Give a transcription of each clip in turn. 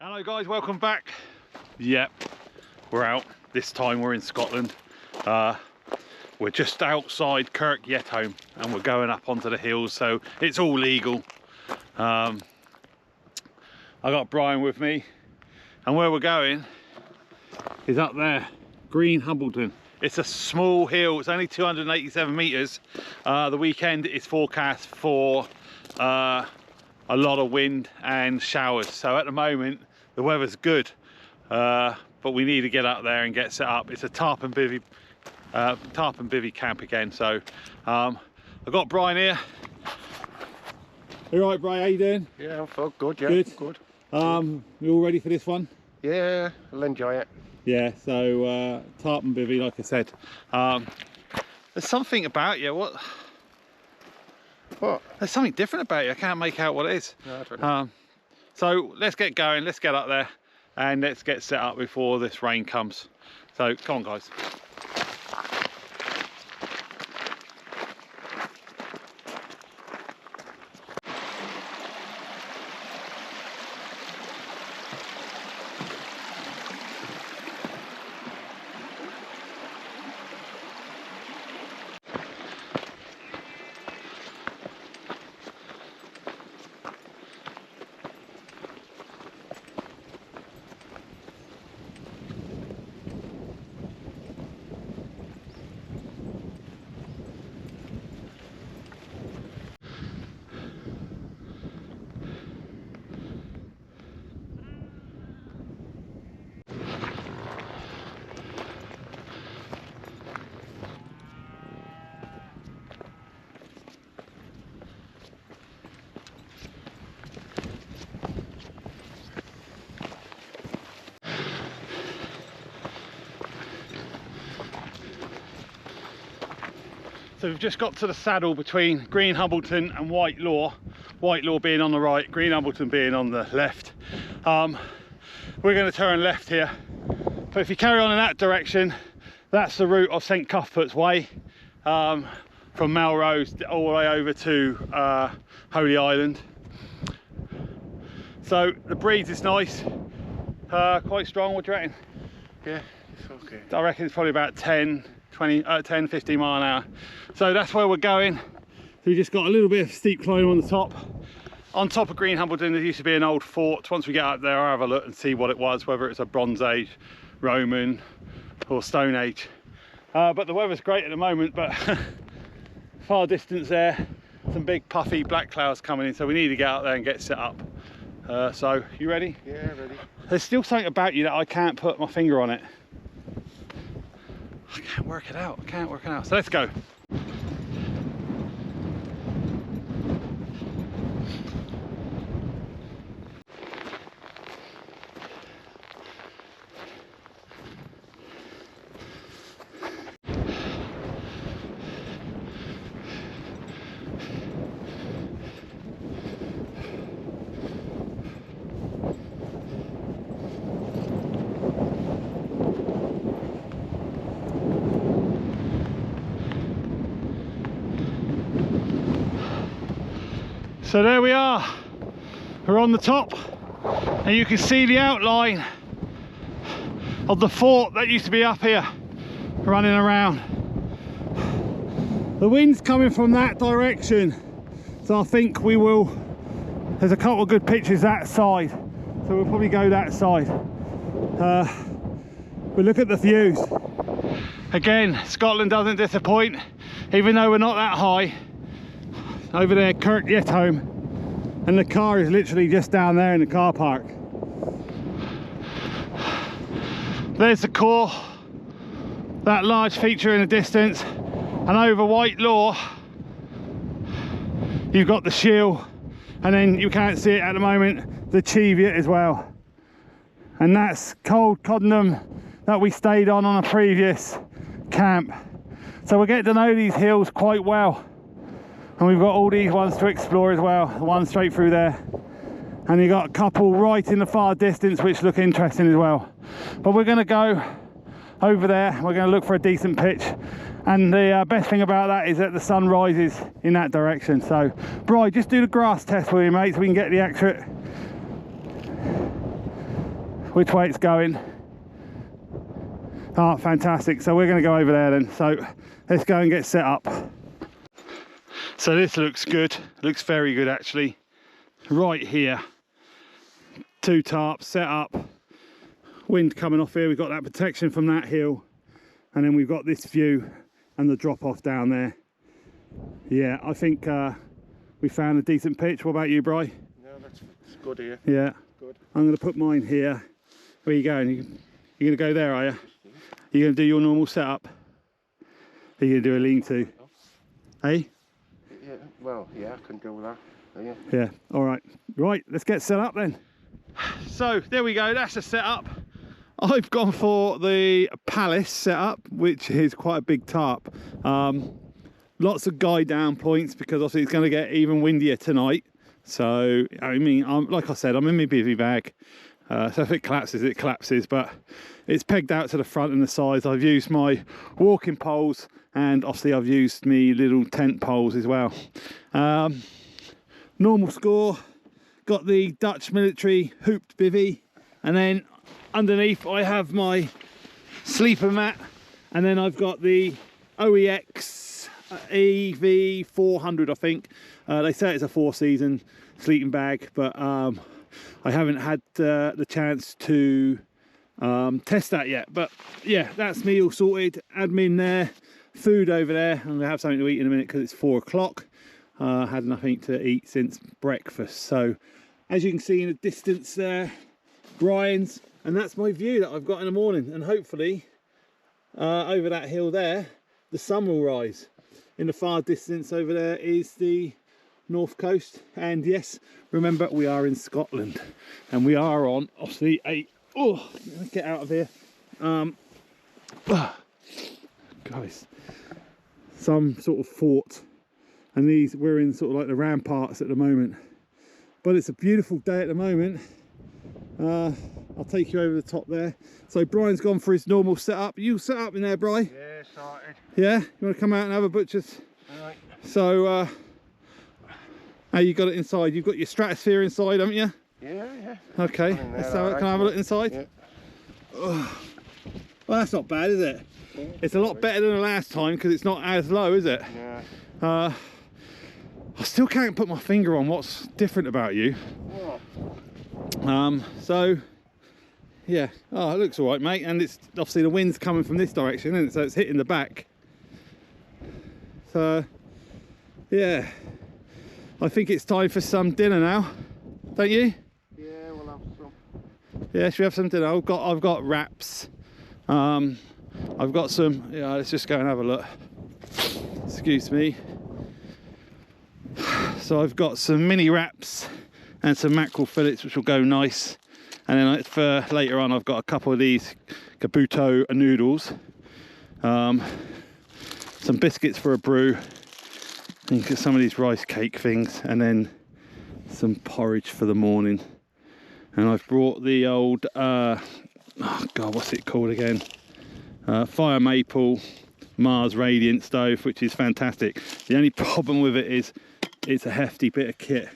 Hello guys, welcome back. Yep, we're out. This time we're in Scotland. We're just outside Kirk Yetholm and we're going up onto the hills, so it's all legal. I got Brian with me, and where we're going is up there, Green Humbleton. It's a small hill, it's only 287 metres. The weekend is forecast for a lot of wind and showers, so at the moment the weather's good, but we need to get up there and get set up. It's a Tarp and Bivi camp again. So I've got Brian here. You all right, Brian? How you doing? Yeah, I felt good. Yeah, good. You all ready for this one? Yeah, I'll enjoy it. Yeah. So Tarp and Bivi, like I said. There's something about you. What? There's something different about you. I can't make out what it is. No, I don't know. So let's get going. Let's get up there and let's get set up before this rain comes. So come on, guys. So we've just got to the saddle between Green Humbleton and Whitelaw. Whitelaw being on the right, Green Humbleton being on the left. We're going to turn left here. But if you carry on in that direction, that's the route of St Cuthbert's Way, from Melrose all the way over to Holy Island. So the breeze is nice, quite strong. What do you reckon? Yeah, it's okay. I reckon it's probably about 10, 15 mile an hour. So that's where we're going. So we just got a little bit of steep climb on the top. On top of Green Humbleton there used to be an old fort. Once we get up there I'll have a look and see what it was, whether it's a Bronze Age, Roman or Stone Age. But the weather's great at the moment, but far distance there, some big puffy black clouds coming in, so we need to get out there and get set up. So you ready? Yeah, ready. There's still something about you that I can't put my finger on it. I can't work it out. So let's go. So there we are, we're on the top and you can see the outline of the fort that used to be up here running around. The wind's coming from that direction, so I think we will, there's a couple of good pitches that side, so we'll probably go that side. But look at the views. Again, Scotland doesn't disappoint, even though we're not that high. Over there, Kirk Yetholm, and the car is literally just down there in the car park. There's the core, that large feature in the distance, and over Whitelaw you've got the Shield, and then you can't see it at the moment, the Cheviot as well. And that's Cold Coddenham that we stayed on a previous camp. So we're getting to know these hills quite well. And we've got all these ones to explore as well, the one straight through there. And you've got a couple right in the far distance which look interesting as well. But we're going to go over there, we're going to look for a decent pitch. And the best thing about that is that the sun rises in that direction. So, Bri, just do the grass test for you, mate, so we can get the accurate which way it's going. Oh, fantastic. So we're going to go over there then. So let's go and get set up. So this looks good. Looks very good actually. Right here. 2 tarps set up. Wind coming off here. We've got that protection from that hill. And then we've got this view and the drop off down there. Yeah, I think we found a decent pitch. What about you, Bri? No, that's good here. Yeah. Good. I'm going to put mine here. Where are you going? You're going to go there, are you? You're going to do your normal setup? Are you going to do a lean-to? Oh. Hey? Yeah, well, yeah, I can do that. Yeah. Yeah, all right. Right, let's get set up then. So, there we go. That's the setup. I've gone for the Palace setup, which is quite a big tarp. Lots of guide down points because obviously it's going to get even windier tonight. So, I mean, like I said, I'm in my Bivi bag. So if it collapses, it collapses, but it's pegged out to the front and the sides. I've used my walking poles and obviously I've used me little tent poles as well. Normal score, got the Dutch military hooped Bivi, and then underneath I have my sleeper mat, and then I've got the OEX EV400, I think. They say it's a 4-season sleeping bag, but I haven't had the chance to test that yet. But yeah, that's me all sorted. Admin there, food over there. I'm gonna have something to eat in a minute because it's 4 o'clock. Had nothing to eat since breakfast. So as you can see in the distance there, Brian's, and that's my view that I've got in the morning. And hopefully over that hill there, the sun will rise. In the far distance over there is the north coast, and yes, remember we are in Scotland and we are on obviously a let's get out of here, guys, some sort of fort, and we're in sort of like the ramparts at the moment, but it's a beautiful day at the moment. I'll take you over the top there. So Brian's gone for his normal setup. You set up in there, Brian? Yeah, started. Yeah, you want to come out and have a butcher's? All right. So how you got it inside? You've got your stratosphere inside, haven't you? Yeah, yeah. Okay, let's have it. Can I have a look inside? Yeah. Oh. Well, that's not bad, is it? Yeah, it's a lot better than the last time because it's not as low, is it? Yeah. I still can't put my finger on what's different about you. Yeah. So yeah, oh, it looks all right, mate, and it's obviously the wind's coming from this direction, isn't it? So it's hitting the back. So yeah, I think it's time for some dinner now, don't you? Yeah, we'll have some. Yeah, should we have some dinner? I've got wraps. I've got some. Yeah, let's just go and have a look. Excuse me. So I've got some mini wraps and some mackerel fillets, which will go nice. And then for later on, I've got a couple of these Kabuto noodles, some biscuits for a brew, and some of these rice cake things, and then some porridge for the morning. And I've brought the old, oh God, what's it called again? Fire Maple Mars Radiant stove, which is fantastic. The only problem with it is it's a hefty bit of kit.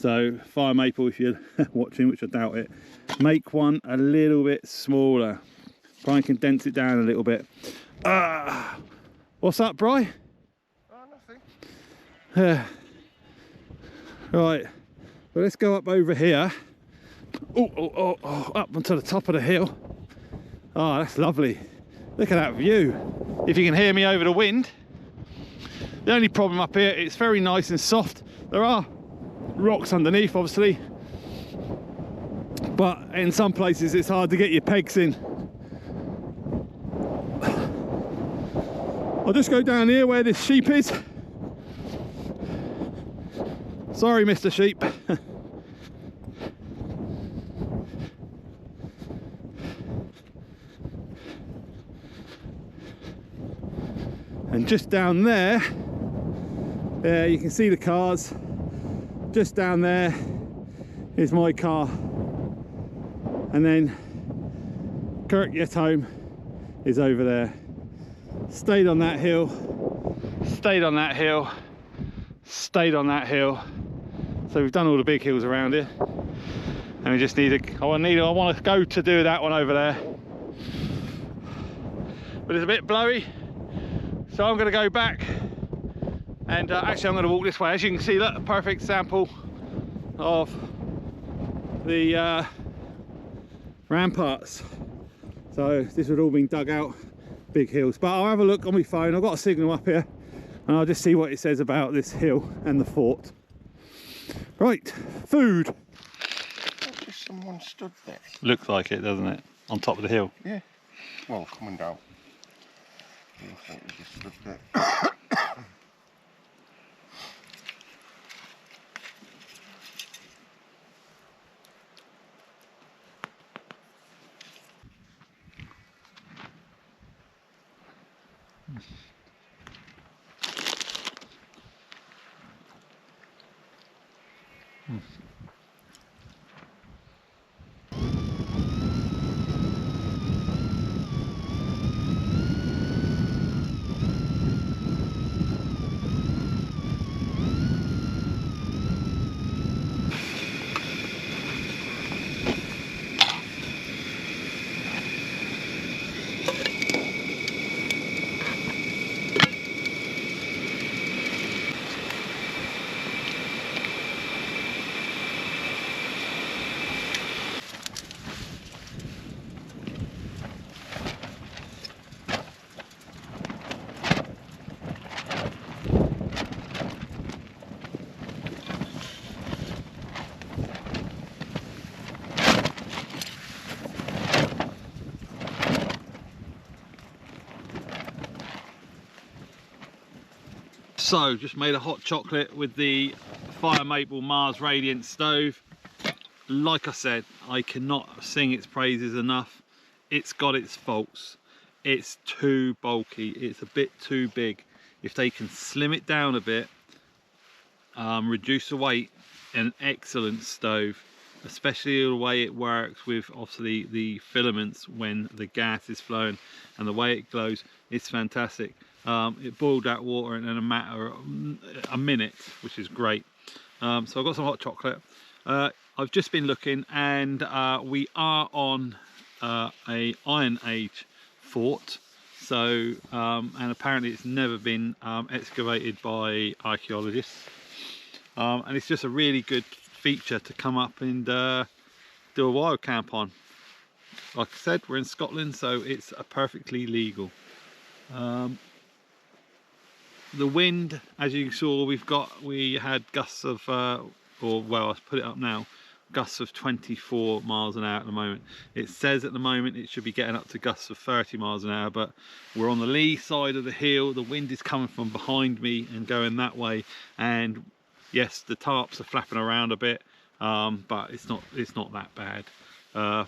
So Fire Maple, if you're watching, which I doubt it, make one a little bit smaller. Try and condense it down a little bit. What's up, Bri? Oh, nothing. Right, well, let's go up over here. Oh, up onto the top of the hill. Oh, that's lovely. Look at that view. If you can hear me over the wind. The only problem up here, it's very nice and soft. There are rocks underneath, obviously, but in some places it's hard to get your pegs in. I'll just go down here where this sheep is. Sorry, Mr. Sheep. And just down there, you can see the cars. Just down there is my car, and then Kirk Yet Home is over there. Stayed on that hill, stayed on that hill, stayed on that hill. So we've done all the big hills around here, And we just need to, I want to go to do that one over there. But it's a bit blowy, so I'm going to go back. And actually I'm going to walk this way. As you can see, look, a perfect sample of the ramparts. So this would all been dug out, big hills. But I'll have a look on my phone. I've got a signal up here, and I'll just see what it says about this hill and the fort. Right, food. Just someone stood there. Looks like it, doesn't it? On top of the hill. Yeah. Well, coming down. I think he just stood there. So just made a hot chocolate with the Fire Maple Mars Radiant stove. Like I said, I cannot sing its praises enough. It's got its faults. It's too bulky, it's a bit too big. If they can slim it down a bit, reduce the weight, an excellent stove, especially the way it works with obviously the filaments when the gas is flowing, and the way it glows, it's fantastic. It boiled that water in a matter of a minute, which is great. So I've got some hot chocolate. I've just been looking, and we are on a Iron Age fort. So and apparently it's never been excavated by archaeologists, and it's just a really good feature to come up and do a wild camp on. Like I said, we're in Scotland, so it's perfectly legal. The wind, as you saw, we had gusts of or well, I'll put it up now, gusts of 24 miles an hour at the moment. It says at the moment it should be getting up to gusts of 30 miles an hour, but we're on the lee side of the hill. The wind is coming from behind me and going that way, and yes, the tarps are flapping around a bit, but it's not that bad.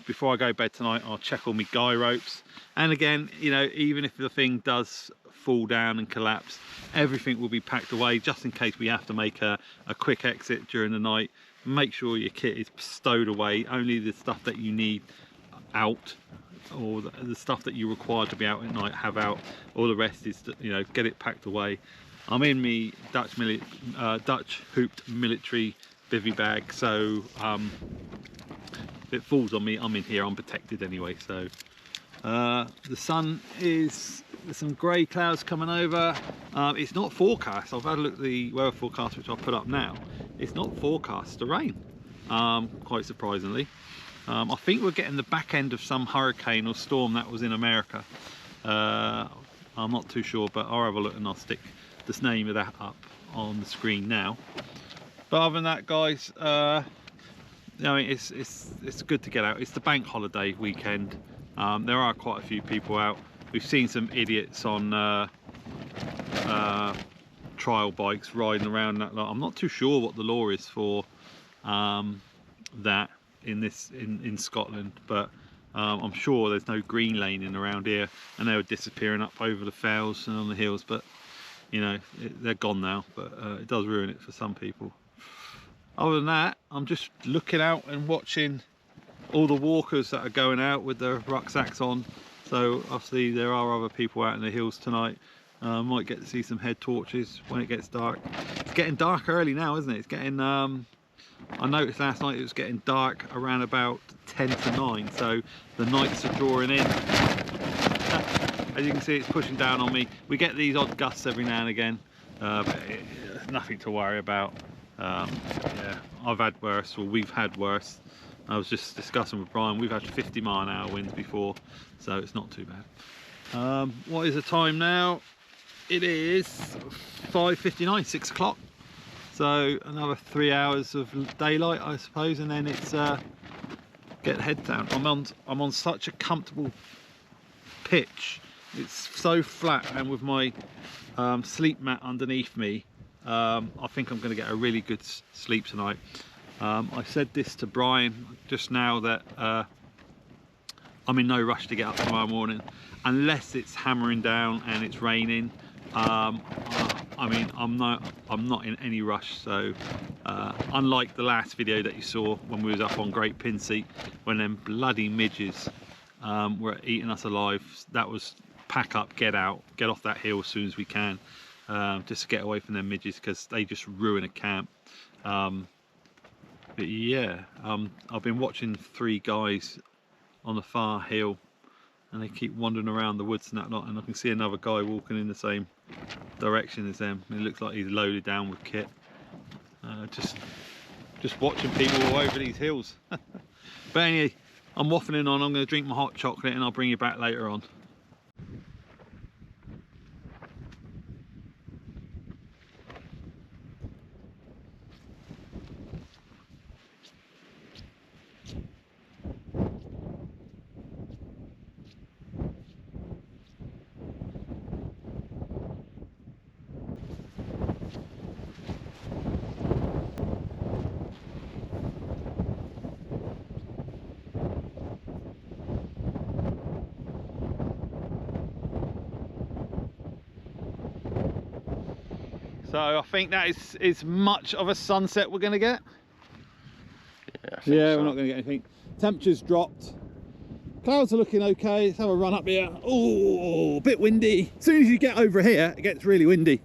Before I go to bed tonight, I'll check all my guy ropes, and again, you know, even if the thing does fall down and collapse, everything will be packed away just in case we have to make a quick exit during the night. Make sure your kit is stowed away, only the stuff that you need out, or the stuff that you require to be out at night, have out. All the rest is, you know, get it packed away. I'm in me Dutch hooped military bivy bag, so if it falls on me, I'm in here, I'm protected anyway. So the sun is, there's some grey clouds coming over. It's not forecast. I've had a look at the weather forecast, which I'll put up now. It's not forecast to rain, quite surprisingly. I think we're getting the back end of some hurricane or storm that was in America. I'm not too sure, but I'll have a look and I'll stick the name of that up on the screen now. But other than that, guys, you know, it's good to get out. It's the bank holiday weekend. There are quite a few people out. We've seen some idiots on trial bikes riding around that lot. I'm not too sure what the law is for that in Scotland, but I'm sure there's no green laning around here, and they were disappearing up over the fells and on the hills. But you know, they're gone now, but it does ruin it for some people. Other than that, I'm just looking out and watching all the walkers that are going out with their rucksacks on. So obviously there are other people out in the hills tonight. Might get to see some head torches when it gets dark. It's getting dark early now, isn't it? It's getting I noticed last night it was getting dark around about 10 to 9, so the nights are drawing in. As you can see, it's pushing down on me. We get these odd gusts every now and again, but it's nothing to worry about. Yeah, I've had worse, or we've had worse. I was just discussing with Brian, we've had 50-mile-an-hour winds before, so it's not too bad. What is the time now? It is 5:59, 6 o'clock. So another 3 hours of daylight, I suppose, and then it's get the head down. I'm on such a comfortable pitch. It's so flat, and with my sleep mat underneath me, I think I'm going to get a really good sleep tonight. I said this to Brian just now that I'm in no rush to get up tomorrow morning unless it's hammering down and it's raining. I mean, I'm not in any rush. So unlike the last video that you saw when we was up on Great Pinseat, when them bloody midges were eating us alive, that was pack up, get out, get off that hill as soon as we can, just to get away from them midges, because they just ruin a camp. But yeah, I've been watching 3 guys on the far hill, and they keep wandering around the woods and that lot, and I can see another guy walking in the same direction as them. It looks like he's loaded down with kit. Just watching people all over these hills. But anyway, I'm waffling on. I'm going to drink my hot chocolate and I'll bring you back later on. So I think that is as much of a sunset we're going to get. Yeah, we're not going to get anything. Temperature's dropped. Clouds are looking okay. Let's have a run up here. Oh, a bit windy. As soon as you get over here, it gets really windy.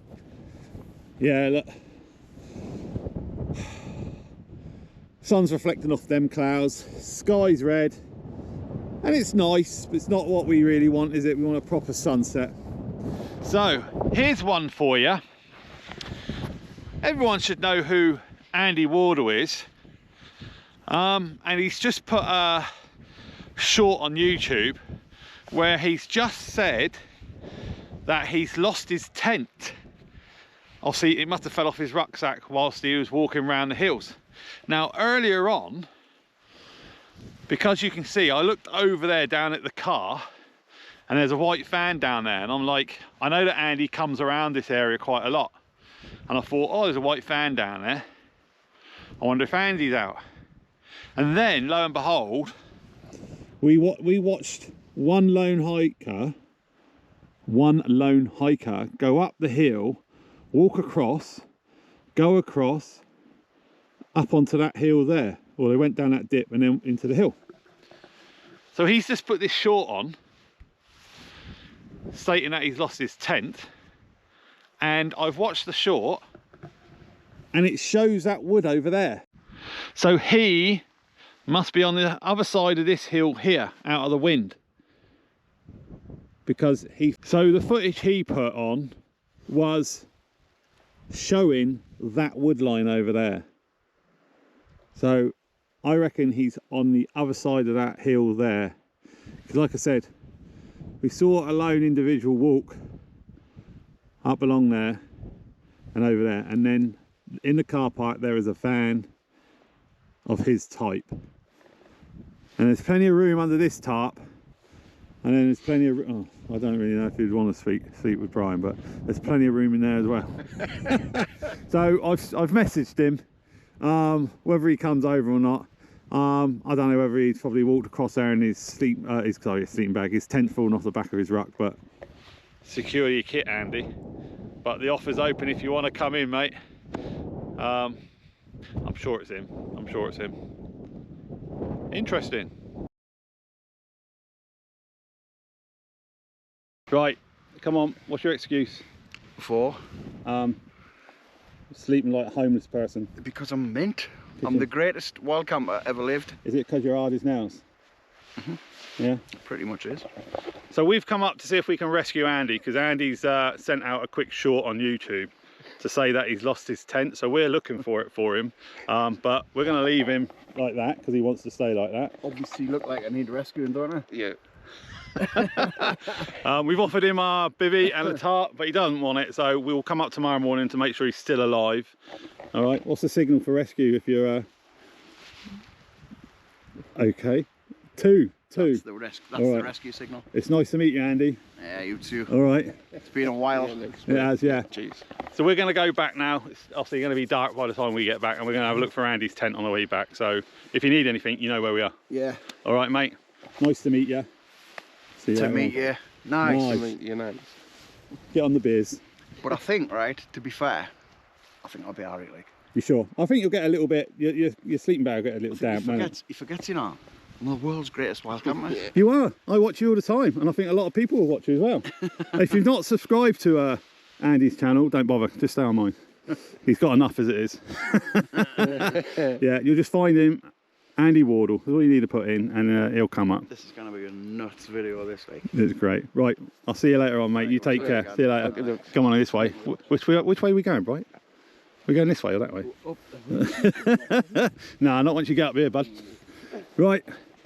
Yeah, look. Sun's reflecting off them clouds. Sky's red. And it's nice, but it's not what we really want, is it? We want a proper sunset. So, here's one for you. Everyone should know who Andy Wardle is, and he's just put a short on YouTube where he's just said that he's lost his tent. Obviously it must have fell off his rucksack whilst he was walking around the hills. Now earlier on, because you can see, I looked over there down at the car and there's a white fan down there, and I'm like, I know that Andy comes around this area quite a lot. And I thought, oh, there's a white fan down there. I wonder if Andy's out. And then, lo and behold, we watched one lone hiker go up the hill, walk across, go across, up onto that hill there. Well, they went down that dip and then into the hill. So he's just put this short on, stating that he's lost his tent. And I've watched the short and it shows that wood over there. So he must be on the other side of this hill here, out of the wind. Because so the footage he put on was showing that wood line over there. So I reckon he's on the other side of that hill there. Because like I said, we saw a lone individual walk up along there and over there, and then in the car park there is a van of his type, and there's plenty of room under this tarp, and then there's plenty of I don't really know if you'd want to sleep with Brian, but there's plenty of room in there as well. So I've messaged him, whether he comes over or not. I don't know whether he's probably walked across there and his sleeping bag, his tent falling off the back of his ruck. But secure your kit, Andy. But the offer's open if you want to come in, mate. I'm sure it's him. I'm sure it's him. Interesting. Right, come on. What's your excuse? For? sleeping like a homeless person? Because I'm mint. I'm the greatest wild camper ever lived. Is it because you're hard as nails? Yeah, Pretty much is. so we've come up to see if we can rescue Andy, because Andy's sent out a quick short on YouTube to say that he's lost his tent, so we're looking for it for him, but we're going to leave him like that because he wants to stay like that. Obviously look like I need rescuing, don't I? Yeah. We've offered him our bivvy and a tarp, but he doesn't want it, so we'll come up tomorrow morning to make sure he's still alive. All right, what's the signal for rescue if you're okay? Two. That's the rescue signal. It's nice to meet you, Andy. Yeah, you too. All right. It's been a while. It has, yeah. Jeez. So we're going to go back now. It's obviously going to be dark by the time we get back, and we're going to have a look for Andy's tent on the way back. So if you need anything, you know where we are. Yeah. All right, mate. Nice to meet you. See you To later meet on. you. Nice. Nice. To meet you, nice. Get on the beers. But I think, right, to be fair, I think I'll be alright, like. You sure? I think you'll get a little bit, your sleeping bag will get a little damp, won't it? He forgets, you know, I'm the world's greatest wild camper. You are. I watch you all the time, and I think a lot of people will watch you as well. If you've not subscribed to Andy's channel, don't bother, just stay on mine. He's got enough as it is. Yeah, you'll just find him, Andy Wardle. That's all you need to put in, and he'll come up. This is going to be a nuts video this week. It's great. Right, I'll see you later on, mate. You take care. See you later. Come on this way. Which way are we going, Bright? We're going this way or that way? Nah, not once you get up here, bud. Right,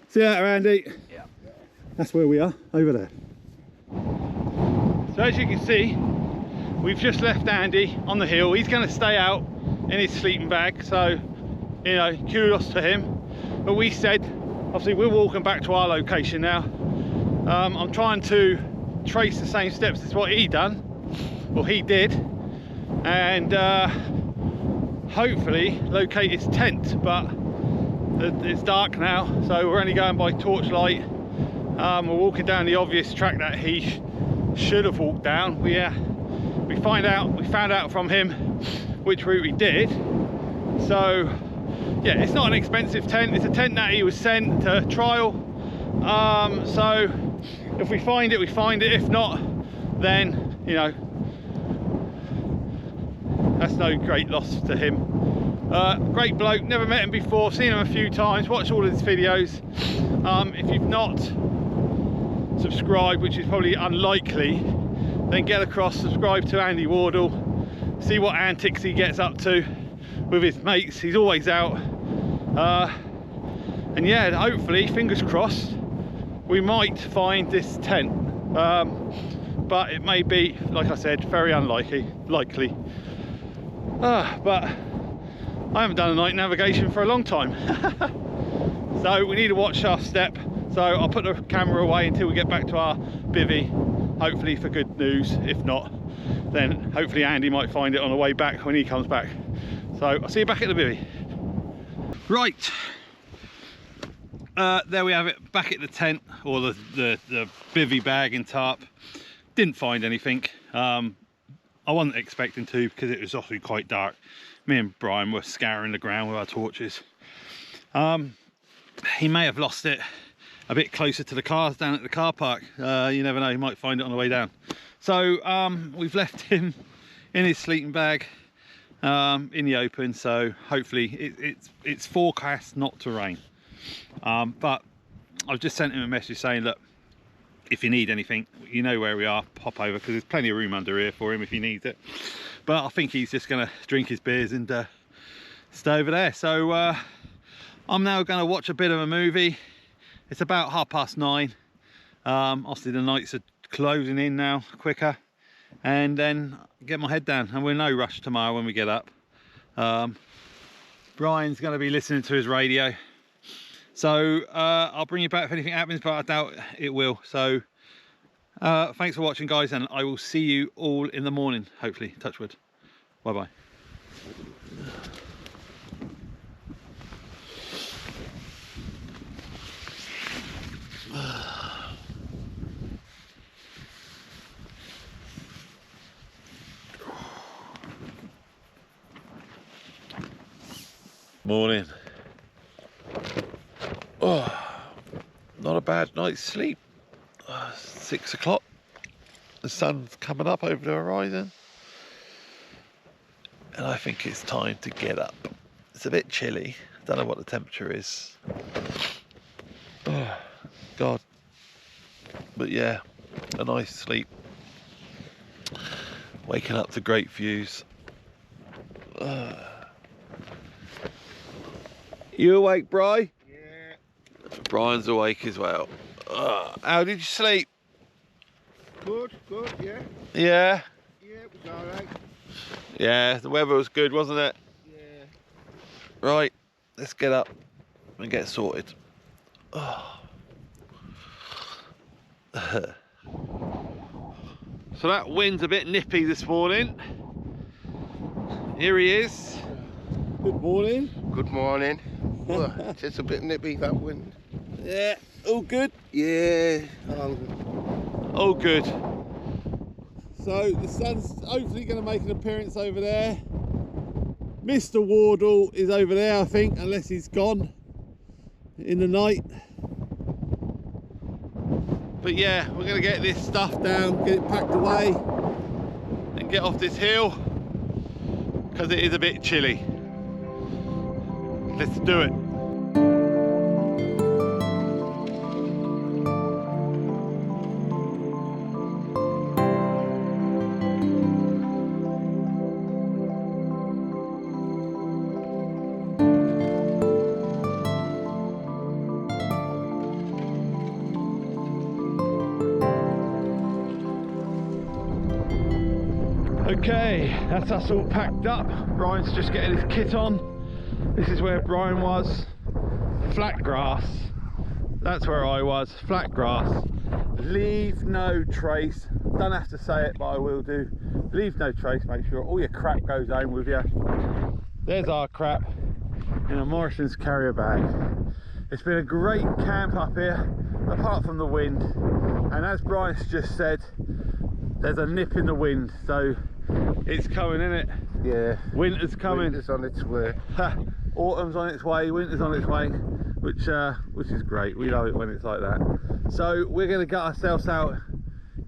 see you later, Andy. Yeah. That's where we are, over there. So as you can see, we've just left Andy on the hill. He's going to stay out in his sleeping bag, so, you know, kudos to him. But we said, obviously we're walking back to our location now. I'm trying to trace the same steps as what he done, or he did, and hopefully locate his tent, but it's dark now, so we're only going by torchlight. We're walking down the obvious track that he should have walked down. We found out from him which route he did. So yeah, it's not an expensive tent. It's a tent that he was sent to trial. So if we find it, we find it. If not, then, you know, that's no great loss to him. Great bloke, never met him before, seen him a few times, watched all of his videos. If you've not subscribed, which is probably unlikely, then get across, subscribe to Andy Wardle, see what antics he gets up to with his mates. He's always out. And yeah, hopefully, fingers crossed, we might find this tent. But it may be, like I said, very unlikely. But I haven't done a night navigation for a long time. So we need to watch our step. So I'll put the camera away until we get back to our bivvy, hopefully for good news. If not, then hopefully Andy might find it on the way back when he comes back. So I'll see you back at the bivvy. Right, there we have it, back at the tent, or the bivvy bag and tarp. Didn't find anything. I wasn't expecting to, because it was obviously quite dark. Me and Brian were scouring the ground with our torches. He may have lost it a bit closer to the cars down at the car park. You never know, he might find it on the way down. So we've left him in his sleeping bag in the open, so hopefully it's forecast not to rain. But I've just sent him a message saying, look, if you need anything, you know where we are, pop over, because there's plenty of room under here for him if he needs it. But I think he's just going to drink his beers and stay over there. So I'm now going to watch a bit of a movie. It's about 9:30. Obviously the nights are closing in now quicker, and then get my head down, and we're no rush tomorrow when we get up. Brian's going to be listening to his radio, so I'll bring you back if anything happens, but I doubt it will. So thanks for watching, guys, and I will see you all in the morning, hopefully. Touch wood. Bye bye. Morning. Oh, not a bad night's sleep. 6 o'clock. The sun's coming up over the horizon. and I think it's time to get up. It's a bit chilly. Don't know what the temperature is. Oh, God. But yeah, a nice sleep. Waking up to great views. You awake, Bri? Yeah. Brian's awake as well. How did you sleep? Good, yeah. Yeah? Yeah, it was alright. Yeah, the weather was good, wasn't it? Yeah. Right, let's get up and get sorted. So that wind's a bit nippy this morning. Here he is. Good morning. Good morning. Well, it's just a bit nippy, that wind. Yeah, all good. Yeah. All good. So the sun's hopefully going to make an appearance over there. Mr. Wardle is over there, I think, unless he's gone in the night. But yeah, we're going to get this stuff down, get it packed away and get off this hill because it is a bit chilly. Let's do it. Okay, that's us all packed up. Brian's just getting his kit on. This is where Brian was. Flat grass. That's where I was. Flat grass. Leave no trace. Don't have to say it, but I will do. Leave no trace. Make sure all your crap goes home with you. There's our crap in a Morrison's carrier bag. It's been a great camp up here, apart from the wind. And as Brian's just said, there's a nip in the wind, so it's coming, isn't it? Yeah. Winter's coming. Winter's on its way. Autumn's on its way, winter's on its way, which is great. We love it when it's like that. So we're going to get ourselves out,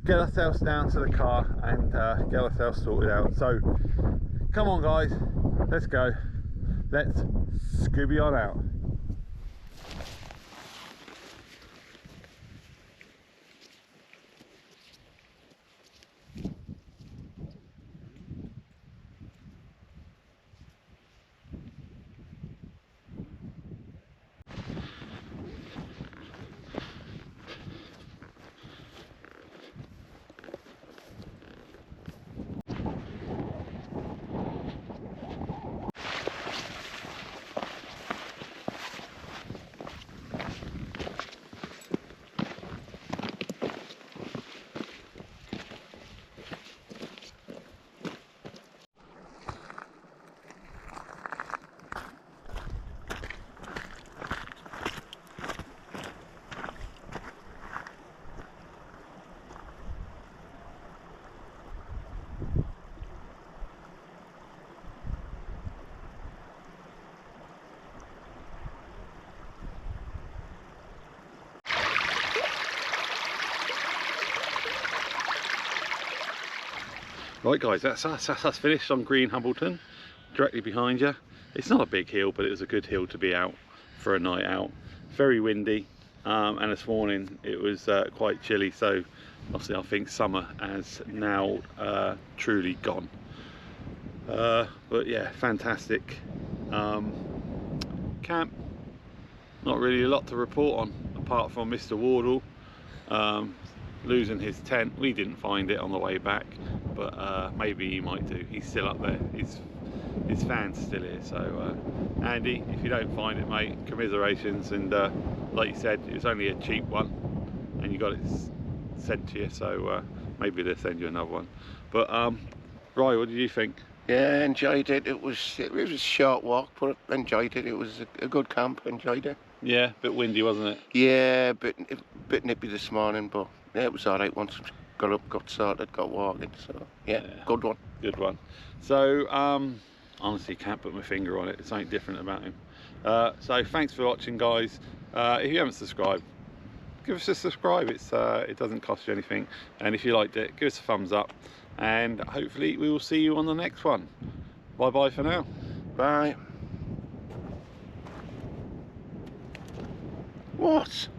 get ourselves down to the car and get ourselves sorted out. So come on guys, let's go. Let's Scooby on out. Right guys, that's us finished on Green Humbleton, directly behind you. It's not a big hill, but it was a good hill to be out for a night out. Very windy, and this morning it was quite chilly, so obviously I think summer has now truly gone. But yeah, fantastic camp. Not really a lot to report on, apart from Mr. Wardle losing his tent. We didn't find it on the way back, but maybe he might do. He's still up there. His fan's still here. So Andy, if you don't find it, mate, commiserations. And like you said, it was only a cheap one, and you got it sent to you. So maybe they'll send you another one. But Roy, what did you think? Yeah, enjoyed it. It was a short walk, but enjoyed it. It was a good camp. Enjoyed it. Yeah, a bit windy, wasn't it? Yeah, bit nippy this morning, but yeah, it was all right once got up, got sorted, got walking. So yeah, good one. Good one. So honestly, can't put my finger on it. It's something different about him. So thanks for watching, guys. If you haven't subscribed, give us a subscribe. It doesn't cost you anything, and if you liked it, give us a thumbs up, and hopefully we will see you on the next one. Bye bye for now. Bye. What?